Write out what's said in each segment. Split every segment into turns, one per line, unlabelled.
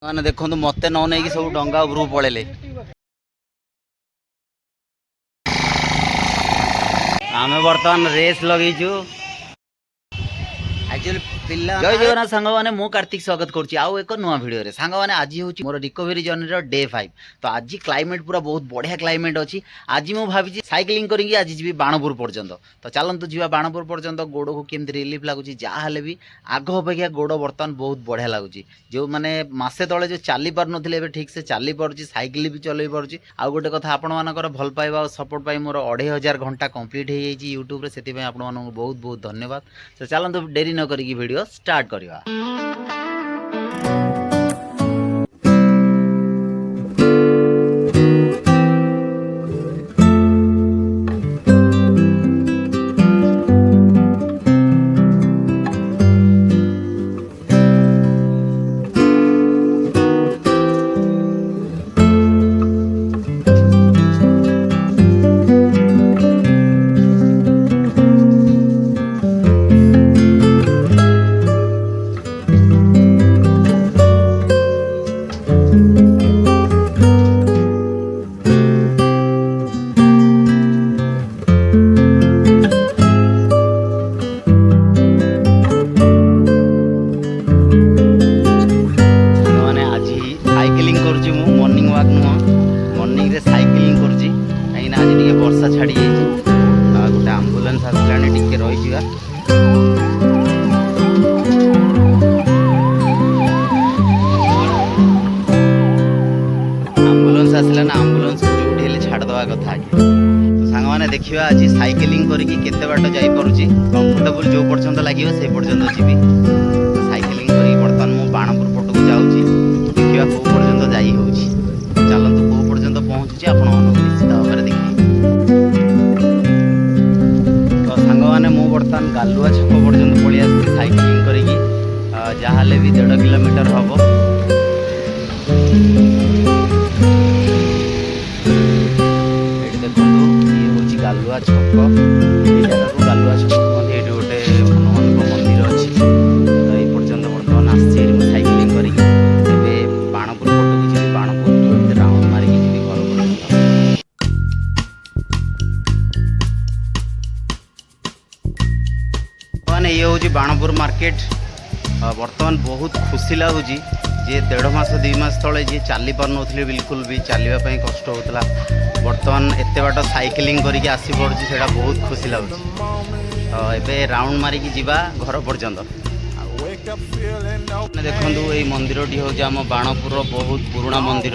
मैंने देखो मत न नहीं सब डंगा उपरू पड़े आम बर्तमान रेस लगेचु एक्चुअली जय जगन्नाथ सांग मैंने मु कार्तिक स्वागत करुच्ची आउ एक नुआ भिडियो सांग मैंने आज हूँ मोर रिकवरी जर्नी डे 5 तो आज क्लाइमेट पूरा बहुत बढ़िया क्लाइमेट अच्छी आज मुझे भावी साइकिलिंग करी आज जी बाणपुर पर्यंत तो चलतु जी बाणपुर पर्यंत गोड़ को केमती रिलीफ लगुच जहाँ भी आग अपेक्षा गोड़ बर्तमान बहुत बढ़िया लगुच जो मैंने मसे तले जो चली पार ना ठीक से चली पार्टी साइकिल भी चल पार्टी आउ गोटे कथा आपण मानकर भल पाइबा और सपोर्ट पाई मोर 2500 घंटा कंप्लीट हो जाइए यूट्यूब से आपण मानक बहुत बहुत धन्यवाद। तो चलतु डेरी न करी वीडियो स्टार्ट करिवा। वर्षा छाड़ी गोटे आंबुलांस आसला टे रही आंबुलांस आसला ना आंबुलांस जो छाड़दवा कथा तो सांग मैंने देखा आज साइकिलिंग करते बाट जापी कंफर्टेबल जो पर्यंत लगे से पर्यंत जी साइकिलिंग कर बर्तमान मु बाणपुर पटक जाऊँगी देखा कौ पर्यंत जाई हो चलतु कौ पर्यंत पहुँचुची आप निश्चित भाव में देखिए। तो सांग मैंने मु बर्तमान गालुआ छक पर्यंत पलि आसी साइकिलिंग करी जहाँ भी 1.5 किलोमीटर हम ये देखो ये हूँ गालुआ छक ये जगह को गालुआ छक कहते ये गोटे हनुमान मंदिर अच्छी तो ये पर्यंत बर्तमान आसी साइकिलिंग करी बाणपुर पटक जी बाणपुर राउंड मारिकी जी घर मैंने ये हूँ बाणपुर मार्केट बर्तमान बहुत खुशी लगुच जे 1.5 मास 2 मास तले जी चली पार नी बिल्कुल भी चलने कष्ट होता बर्तमान एत बाट साइकिलिंग करके आसी पड़ुची से बहुत खुशी लगुच तो ये राउंड मारिकी जीवा घर पर्यंत देखु ये मंदिर टी हूँ आम बाणपुर बहुत पुराना मंदिर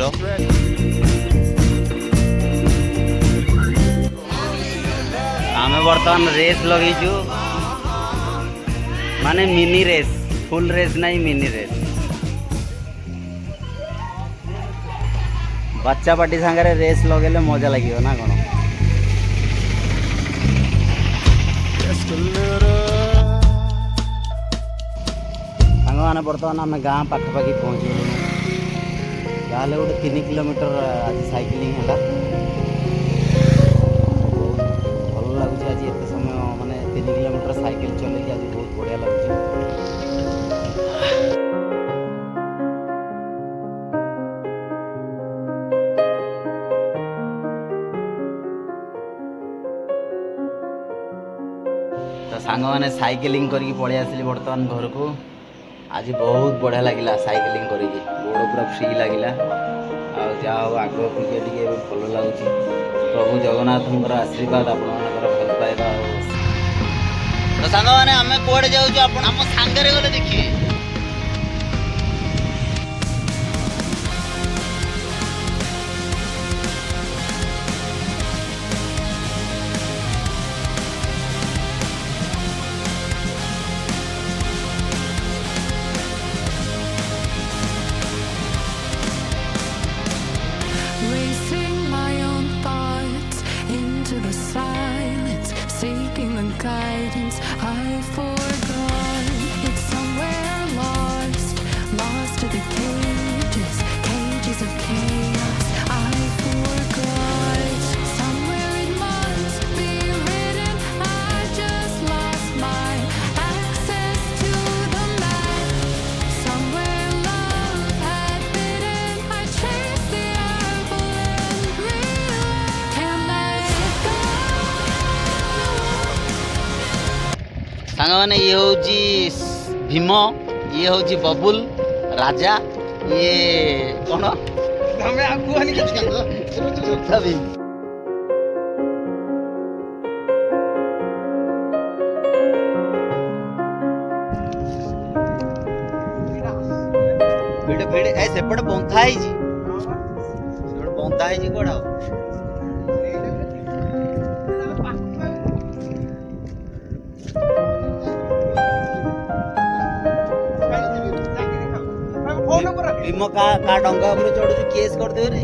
आम बर्तमान रेस लगेचु माने मिनी रेस फुल रेस नहीं मिनी रेस बच्चा पार्टी सांगे रेस लगे मजा लगे ना कौन सांग मैंने बर्तमान आम गाँ पाखापाखि पहुँच जहाँ गोटे 3 किलोमीटर आज साइकिलिंग है भल लगुच आज एत समय माने 3 किलोमीटर साइकिल चले आज बहुत बढ़िया लगुच। तो सांग मैंने साइकिलिंग करके पलि आसिली बर्तमान घर को आज बहुत बढ़िया लगिला साइकिलिंग करी गोड़ पूरा फ्री लगिला आ आग अपेक्षा भल लगुच प्रभु जगन्नाथ आशीर्वाद आपण भल पाइबा। तो सांग मैंने आम कौड़े जाऊँ आम सांगे गले देखिए
seeking the guidance I forgot. It's somewhere lost, lost to the cages, cages of chaos. I forgot. Somewhere it must be written. I just lost my access to the map. Somewhere love had been.
ସାଙ୍ଗମାନେ ଇଏ ହେଉଛି ଭୀମ, ଇଏ ହେଉଛି ବବୁଲ ରାଜା, ଇଏ କ'ଣ
ତମେ ଆଉ କୁହନି କିଛି
ତଥାପି ଭିଡ଼ ଭିଡ଼ ଏ ସେପଟେ ବନ୍ଧା ହେଇଛି, ସେପଟେ ବନ୍ଧା ହେଇଛି କୁଆଡ଼େ ଆଉ। ଭୀମ କା ଡଙ୍ଗା ଉପରେ ଚଢୁଛି, କେସ୍ କରିଦେବେ ରେ।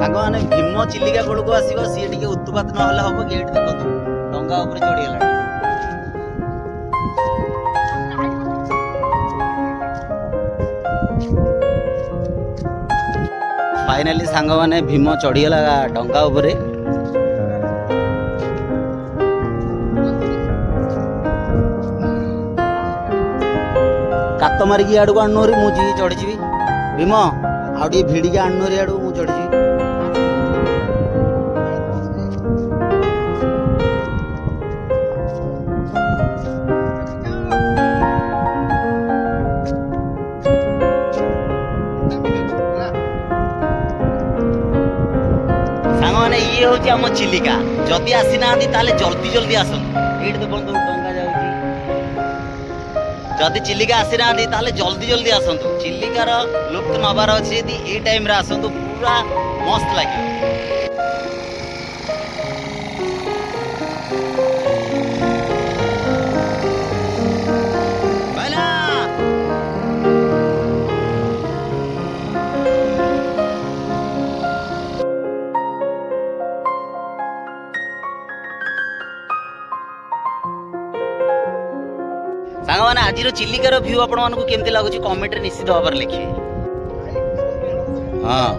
ସାଙ୍ଗମାନେ ଭୀମ ଚିଲିକା କୂଳକୁ ଆସିବ, ସିଏ ଟିକେ ଉତ୍ପାତ ନହେଲେ ହବ କି? ଏଇଠି ଦେଖନ୍ତୁ ଡଙ୍ଗା ଉପରେ ଚଢିଗଲାଣି। ଫାଇନାଲି ସାଙ୍ଗମାନେ ଭୀମ ଚଢିଗଲା ଡଙ୍ଗା ଉପରେ। କାତ ମାରିକି ଆଡକୁ ଆଣୁନୁରି, ମୁଁ ଯିବି ଚଢିଯିବି। ଭୀମ ଆଉ ଟିକେ ଭିଡ଼ିକି ଆଣୁନୁରି ଆଡକୁ, ମୁଁ ଚଢିଯିବି। ସାଙ୍ଗମାନେ ଇଏ ହଉଛି ଆମ ଚିଲିକା। ଯଦି ଆସିନାହାନ୍ତି ତାହେଲେ ଜଲ୍ଦି ଜଲ୍ଦି ଆସନ୍ତୁ। ଏଇଠି ଦେଖନ୍ତୁ ଡଙ୍ଗା ଯାଉଛି। ଯଦି ଚିଲିକା ଆସିନାହାନ୍ତି ତାହେଲେ ଜଲ୍ଦି ଜଲ୍ଦି ଆସନ୍ତୁ। ଚିଲିକାର ଲୁପ୍ତ ନେବାର ଅଛି ଯଦି ଏଇ ଟାଇମରେ ଆସନ୍ତୁ, ପୁରା ମସ୍ତ ଲାଗିବ। ଭାଇନା ସାଙ୍ଗମାନେ ଆଜିର ଚିଲିକାର ଭ୍ୟୁ ଆପଣମାନଙ୍କୁ କେମିତି ଲାଗୁଛି କମେଣ୍ଟରେ ନିଶ୍ଚିତ ଭାବରେ ଲେଖିବେ। ହଁ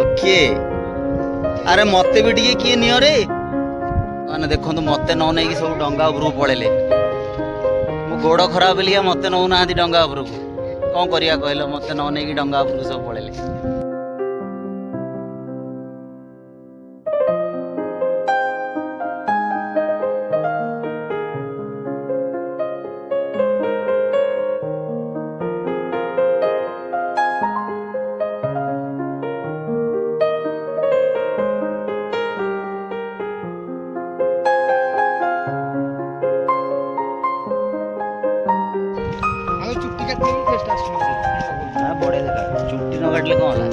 ଓକେ। ଆରେ ମତେ ବି ଟିକେ କିଏ ନିଅ ରେ। ମାନେ ଦେଖନ୍ତୁ ମତେ ନ ନେଇକି ସବୁ ଡଙ୍ଗା ଉପରକୁ ପଳେଇଲେ। ମୋ ଗୋଡ଼ ଖରାପ ବୋଲିକା ମତେ ନଉନାହାନ୍ତି ଡଙ୍ଗା ଉପରକୁ। କ'ଣ କରିବା କହିଲ, ମତେ ନ ନେଇକି ଡଙ୍ଗା ଉପରକୁ ସବୁ ପଳେଇଲେ। ବଢିଆ ଦେଖା, ଚୁଟି ନ କାଟିଲେ କ'ଣ ହେଲା?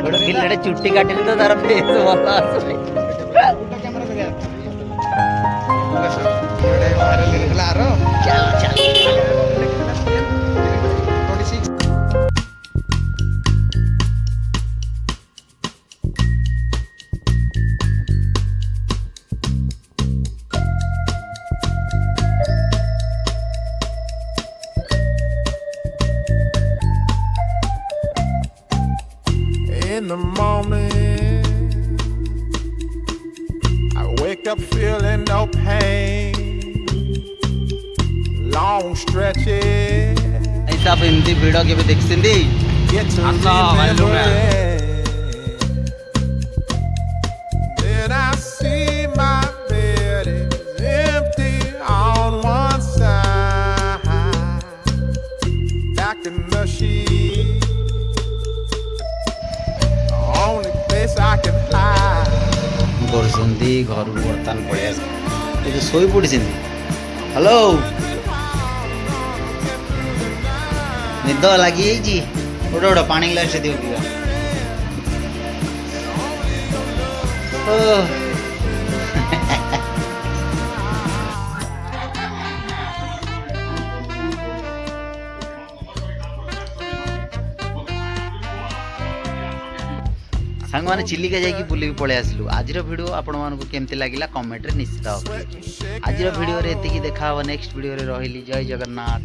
ଗୋଟେ ପିଲାଟେ ଚୁଟି କାଟିଲେ ତ ତାର ଫେସ୍ ଭଲ ଆସୁନି। ଚାଲ ଚାଲ
in the morning. I wake up feeling no pain. Long stretches.
ऐसा हिंदी वीडियो के भी देखते
Get to
Allah,
remembering. Then I see my bed is empty on one side. Back in the sheet. The only place I can hide.
କରୁଛନ୍ତି ଘରକୁ ବର୍ତ୍ତମାନ ପଳେଇ ଆସ ଏବେ ଶୋଇ ପଡ଼ିଛନ୍ତି। ହ୍ୟାଲୋ ନିଦ ଲାଗିଯାଇଛି ଗୋଟେ ଗୋଟେ ପାଣି ଗ୍ଲାସଟେ ଦିଅ ପିଇବା। ସାଙ୍ଗମାନେ ଚିଲିକା ଯାଇକି ବୁଲିକି ପଳେଇ ଆସିଲୁ। ଆଜିର ଭିଡ଼ିଓ ଆପଣମାନଙ୍କୁ କେମିତି ଲାଗିଲା କମେଣ୍ଟରେ ନିଶ୍ଚିତ ଭାବରେ। ଆଜିର ଭିଡ଼ିଓରେ ଏତିକି, ଦେଖା ହବ ନେକ୍ସଟ ଭିଡ଼ିଓରେ। ରହିଲି, ଜୟ ଜଗନ୍ନାଥ।